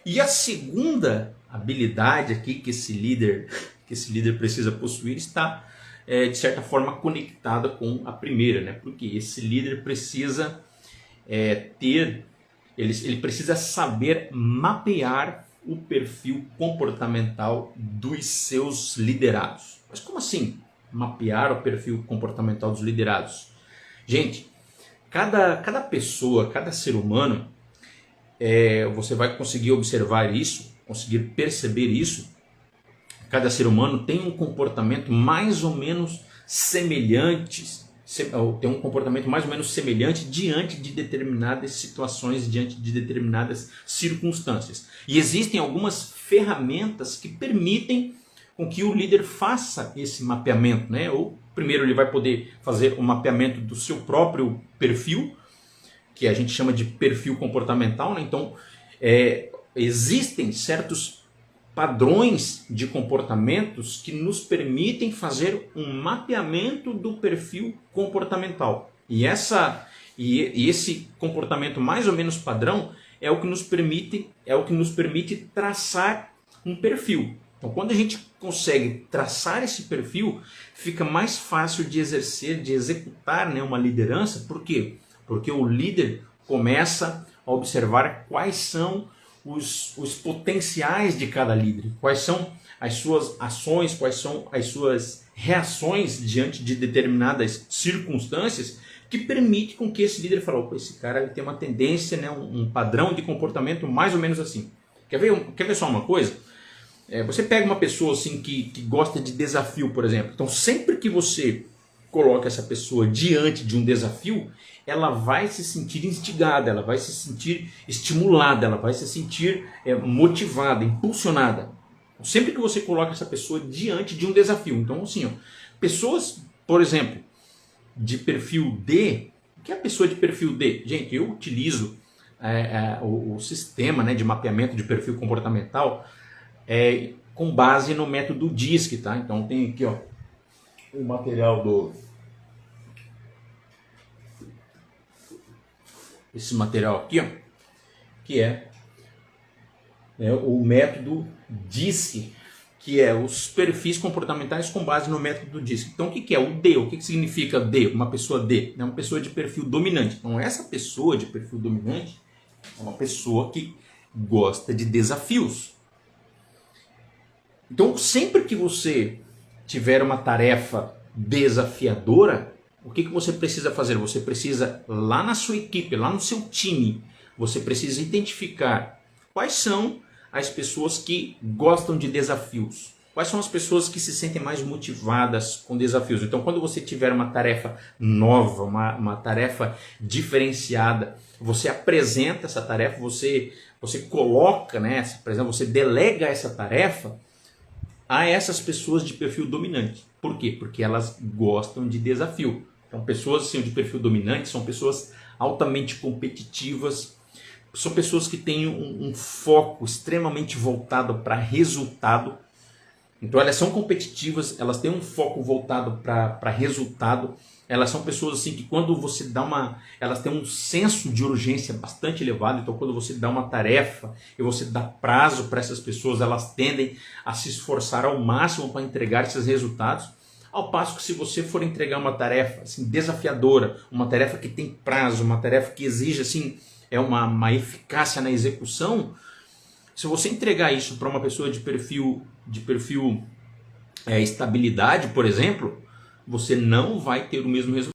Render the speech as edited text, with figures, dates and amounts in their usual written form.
E a segunda habilidade aqui que esse líder precisa possuir está, de certa forma, conectada com a primeira, né? Porque esse líder precisa ele precisa saber mapear o perfil comportamental dos seus liderados. Mas como assim mapear o perfil comportamental dos liderados? Gente, cada pessoa, cada ser humano, você vai conseguir observar isso, conseguir perceber isso. Cada ser humano tem um comportamento mais ou menos semelhante, diante de determinadas situações, diante de determinadas circunstâncias. E existem algumas ferramentas que permitem com que o líder faça esse mapeamento, né? Ou primeiro ele vai poder fazer o mapeamento do seu próprio perfil, que a gente chama de perfil comportamental, né? Então, existem certos padrões de comportamentos que nos permitem fazer um mapeamento do perfil comportamental. E esse comportamento mais ou menos padrão é o que nos permite traçar um perfil. Então, quando a gente consegue traçar esse perfil, fica mais fácil de executar, né, uma liderança. Por quê? Porque o líder começa a observar quais são os potenciais de cada líder, quais são as suas ações, quais são as suas reações diante de determinadas circunstâncias, que permite com que esse líder fale, esse cara ele tem uma tendência, né, um padrão de comportamento mais ou menos assim. Quer ver só uma coisa? Você pega uma pessoa assim que gosta de desafio, por exemplo. Então, sempre que você coloca essa pessoa diante de um desafio, ela vai se sentir instigada, ela vai se sentir estimulada, ela vai se sentir motivada, impulsionada. Então, sempre que você coloca essa pessoa diante de um desafio. Então, assim, pessoas, por exemplo, de perfil D. O que é a pessoa de perfil D? Gente, eu utilizo o sistema, né, de mapeamento de perfil comportamental com base no método DISC, tá? Então tem aqui, ó, o material esse material aqui, ó, que é o método DISC, que é os perfis comportamentais com base no método DISC. Então o que é o D? O que significa D? Uma pessoa D? É uma pessoa de perfil dominante. Então essa pessoa de perfil dominante é uma pessoa que gosta de desafios. Então sempre que você tiver uma tarefa desafiadora, o que você precisa fazer? Você precisa, lá na sua equipe, lá no seu time, você precisa identificar quais são as pessoas que gostam de desafios. Quais são as pessoas que se sentem mais motivadas com desafios? Então, quando você tiver uma tarefa nova, uma tarefa diferenciada, você apresenta essa tarefa, você coloca, né, por exemplo, você delega essa tarefa a essas pessoas de perfil dominante. Por quê? Porque elas gostam de desafio. Então, pessoas assim, de perfil dominante são pessoas altamente competitivas, são pessoas que têm um foco extremamente voltado para resultado. Então, elas são competitivas, elas têm um foco voltado para resultado. Elas são pessoas assim que quando você elas têm um senso de urgência bastante elevado. Então, quando você dá uma tarefa e você dá prazo para essas pessoas, elas tendem a se esforçar ao máximo para entregar esses resultados. Ao passo que se você for entregar uma tarefa assim, desafiadora, uma tarefa que tem prazo, uma tarefa que exige assim, uma eficácia na execução, se você entregar isso para uma pessoa de perfil estabilidade, por exemplo, você não vai ter o mesmo resultado.